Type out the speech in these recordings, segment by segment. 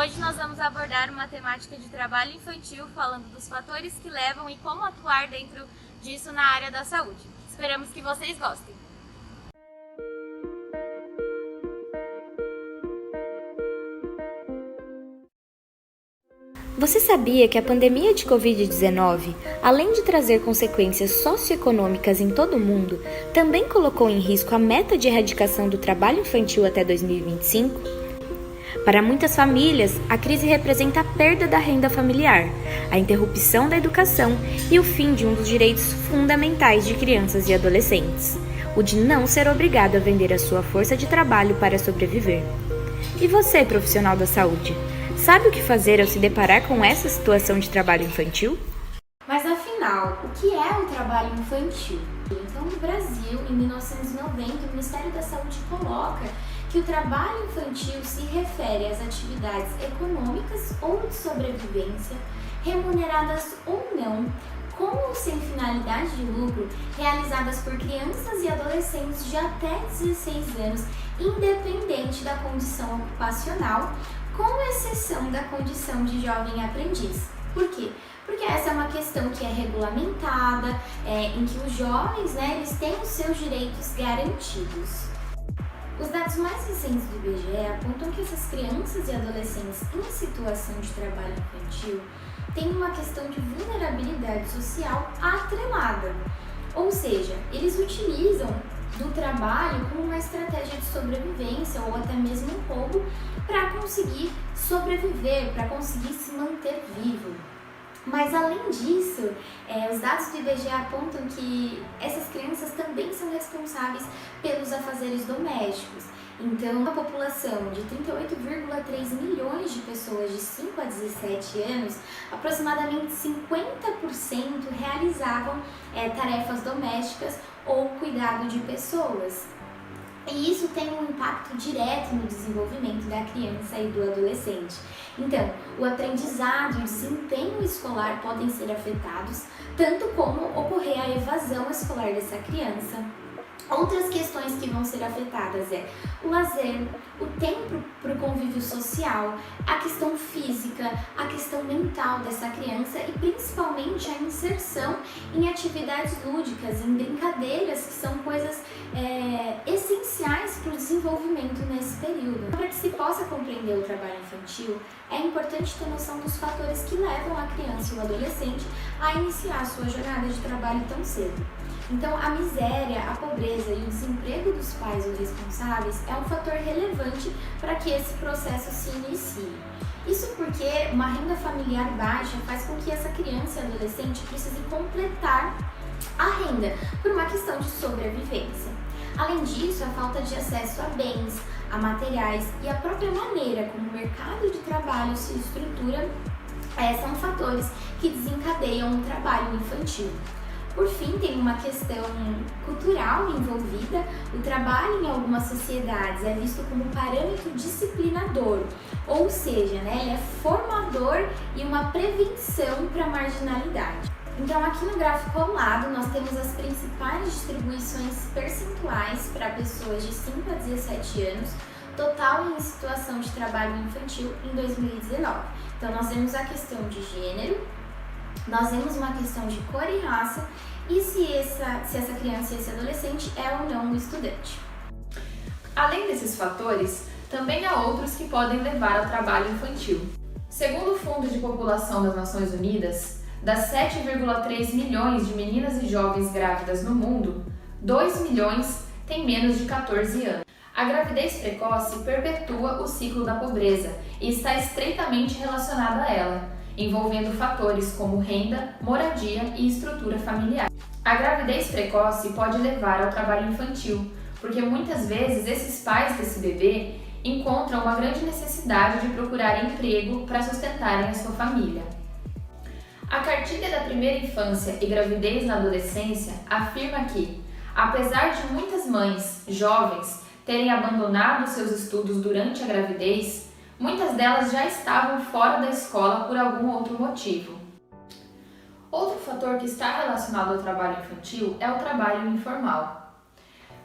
Hoje nós vamos abordar uma temática de trabalho infantil, falando dos fatores que levam e como atuar dentro disso na área da saúde. Esperamos que vocês gostem! Você sabia que a pandemia de Covid-19, além de trazer consequências socioeconômicas em todo o mundo, também colocou em risco a meta de erradicação do trabalho infantil até 2025? Para muitas famílias, a crise representa a perda da renda familiar, a interrupção da educação e o fim de um dos direitos fundamentais de crianças e adolescentes, o de não ser obrigado a vender a sua força de trabalho para sobreviver. E você, profissional da saúde? Sabe o que fazer ao se deparar com essa situação de trabalho infantil? Mas afinal, o que é o trabalho infantil? Então, no Brasil, em 1990, o Ministério da Saúde coloca que o trabalho infantil se refere às atividades econômicas ou de sobrevivência, remuneradas ou não, com ou sem finalidade de lucro, realizadas por crianças e adolescentes de até 16 anos, independente da condição ocupacional, com exceção da condição de jovem aprendiz. Por quê? Porque essa é uma questão que é regulamentada, em que os jovens, eles têm os seus direitos garantidos. Os dados mais recentes do IBGE apontam que essas crianças e adolescentes em situação de trabalho infantil têm uma questão de vulnerabilidade social atrelada, ou seja, eles utilizam do trabalho como uma estratégia de sobrevivência ou até mesmo um roubo para conseguir sobreviver, para conseguir se manter vivo. Mas além disso, os dados do IBGE apontam que essas crianças também são responsáveis pelos afazeres domésticos. Então, a população de 38,3 milhões de pessoas de 5 a 17 anos, aproximadamente 50% realizavam tarefas domésticas ou cuidado de pessoas. E isso tem um impacto direto no desenvolvimento da criança e do adolescente. Então, o aprendizado e o desempenho escolar podem ser afetados, tanto como ocorrer a evasão escolar dessa criança. Outras questões que vão ser afetadas é o lazer, o tempo para o convívio social, a questão física, a questão mental dessa criança e principalmente a inserção em atividades lúdicas, em brincadeiras que são coisas essenciais para o desenvolvimento nesse período. Para que se possa compreender o trabalho infantil, é importante ter noção dos fatores que levam a criança e o adolescente a iniciar a sua jornada de trabalho tão cedo. Então, a miséria, a pobreza e o desemprego dos pais ou responsáveis é um fator relevante para que esse processo se inicie. Isso porque uma renda familiar baixa faz com que essa criança e adolescente precise completar a renda por uma questão de sobrevivência. Além disso, a falta de acesso a bens, a materiais e a própria maneira como o mercado de trabalho se estrutura são fatores que desencadeiam o trabalho infantil. Por fim, tem uma questão cultural envolvida. O trabalho em algumas sociedades é visto como parâmetro disciplinador, ou seja, ele é formador e uma prevenção para a marginalidade. Então, aqui no gráfico ao lado, nós temos as principais distribuições percentuais para pessoas de 5 a 17 anos, total em situação de trabalho infantil em 2019. Então, nós temos a questão de gênero, nós vemos uma questão de cor e raça e se essa criança e esse adolescente é ou não um estudante. Além desses fatores, também há outros que podem levar ao trabalho infantil. Segundo o Fundo de População das Nações Unidas, das 7,3 milhões de meninas e jovens grávidas no mundo, 2 milhões têm menos de 14 anos. A gravidez precoce perpetua o ciclo da pobreza e está estreitamente relacionada a ela, envolvendo fatores como renda, moradia e estrutura familiar. A gravidez precoce pode levar ao trabalho infantil, porque muitas vezes esses pais desse bebê encontram uma grande necessidade de procurar emprego para sustentarem a sua família. A cartilha da primeira infância e gravidez na adolescência afirma que, apesar de muitas mães jovens terem abandonado seus estudos durante a gravidez, muitas delas já estavam fora da escola por algum outro motivo. Outro fator que está relacionado ao trabalho infantil é o trabalho informal.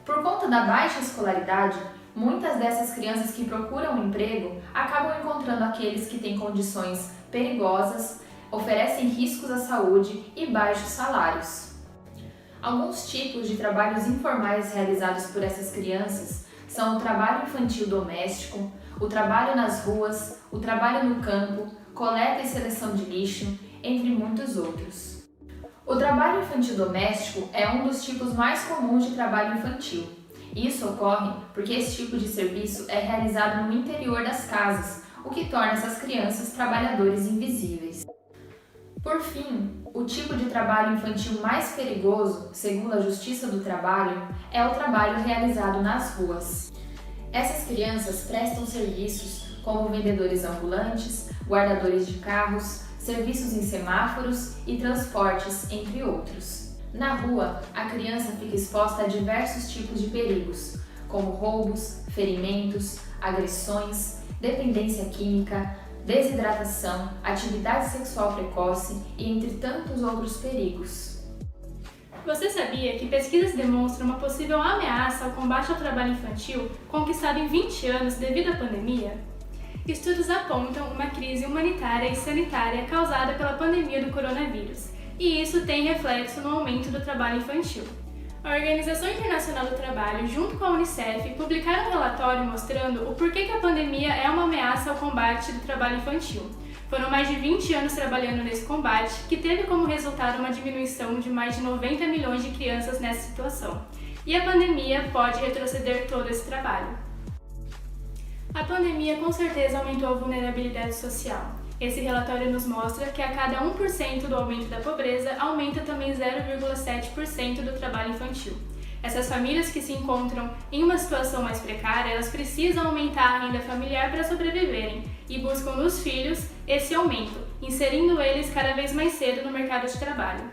Por conta da baixa escolaridade, muitas dessas crianças que procuram um emprego acabam encontrando aqueles que têm condições perigosas, oferecem riscos à saúde e baixos salários. Alguns tipos de trabalhos informais realizados por essas crianças são o trabalho infantil doméstico, o trabalho nas ruas, o trabalho no campo, coleta e seleção de lixo, entre muitos outros. O trabalho infantil doméstico é um dos tipos mais comuns de trabalho infantil. Isso ocorre porque esse tipo de serviço é realizado no interior das casas, o que torna essas crianças trabalhadores invisíveis. Por fim, o tipo de trabalho infantil mais perigoso, segundo a Justiça do Trabalho, é o trabalho realizado nas ruas. Essas crianças prestam serviços como vendedores ambulantes, guardadores de carros, serviços em semáforos e transportes, entre outros. Na rua, a criança fica exposta a diversos tipos de perigos, como roubos, ferimentos, agressões, dependência química, desidratação, atividade sexual precoce e entre tantos outros perigos. Você sabia que pesquisas demonstram uma possível ameaça ao combate ao trabalho infantil conquistado em 20 anos devido à pandemia? Estudos apontam uma crise humanitária e sanitária causada pela pandemia do coronavírus, e isso tem reflexo no aumento do trabalho infantil. A Organização Internacional do Trabalho, junto com a Unicef, publicaram um relatório mostrando o porquê que a pandemia é uma ameaça ao combate do trabalho infantil. Foram mais de 20 anos trabalhando nesse combate, que teve como resultado uma diminuição de mais de 90 milhões de crianças nessa situação. E a pandemia pode retroceder todo esse trabalho. A pandemia com certeza aumentou a vulnerabilidade social. Esse relatório nos mostra que a cada 1% do aumento da pobreza, aumenta também 0,7% do trabalho infantil. Essas famílias que se encontram em uma situação mais precária, elas precisam aumentar a renda familiar para sobreviverem e buscam nos filhos esse aumento, inserindo eles cada vez mais cedo no mercado de trabalho.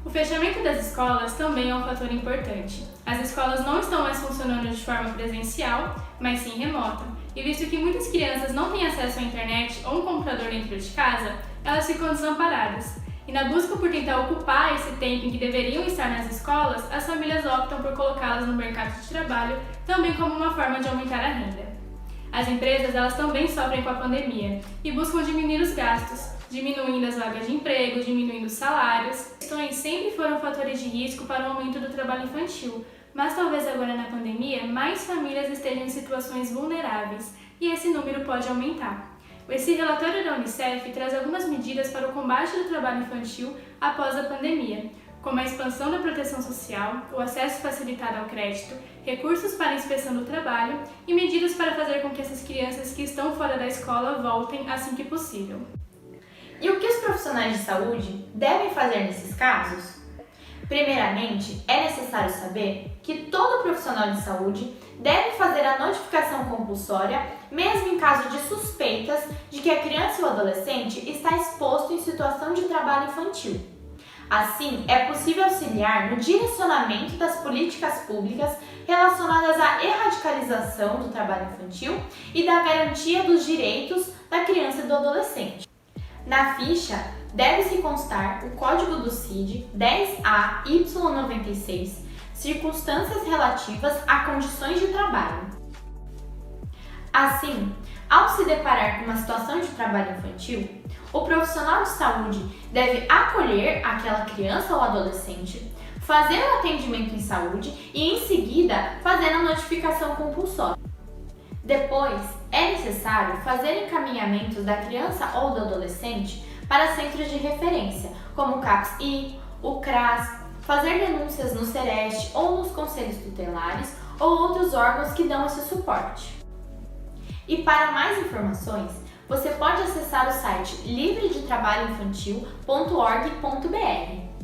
O fechamento das escolas também é um fator importante. As escolas não estão mais funcionando de forma presencial, mas sim remota. E visto que muitas crianças não têm acesso à internet ou um computador dentro de casa, elas ficam desamparadas. E na busca por tentar ocupar esse tempo em que deveriam estar nas escolas, as famílias optam por colocá-las no mercado de trabalho, também como uma forma de aumentar a renda. As empresas elas também sofrem com a pandemia e buscam diminuir os gastos, diminuindo as vagas de emprego, diminuindo os salários. Questões sempre foram fatores de risco para o aumento do trabalho infantil, mas talvez agora na pandemia mais famílias estejam em situações vulneráveis e esse número pode aumentar. Esse relatório da Unicef traz algumas medidas para o combate do trabalho infantil após a pandemia, como a expansão da proteção social, o acesso facilitado ao crédito, recursos para a inspeção do trabalho e medidas para fazer com que essas crianças que estão fora da escola voltem assim que possível. E o que os profissionais de saúde devem fazer nesses casos? Primeiramente, é necessário saber que todo profissional de saúde deve fazer a notificação compulsória, mesmo em caso de suspeitas de que a criança ou adolescente está exposto em situação de trabalho infantil. Assim, é possível auxiliar no direcionamento das políticas públicas relacionadas à erradicalização do trabalho infantil e da garantia dos direitos da criança e do adolescente. Na ficha, deve-se constar o código do CID 10AY96, circunstâncias relativas a condições de trabalho. Assim, ao se deparar com uma situação de trabalho infantil, o profissional de saúde deve acolher aquela criança ou adolescente, fazer o atendimento em saúde e, em seguida, fazer a notificação compulsória. Depois, é necessário fazer encaminhamentos da criança ou do adolescente para centros de referência, como o CAPS-I, o CRAS, fazer denúncias no Sereste ou nos conselhos tutelares ou outros órgãos que dão esse suporte. E para mais informações, você pode acessar o site livredetrabalhoinfantil.org.br.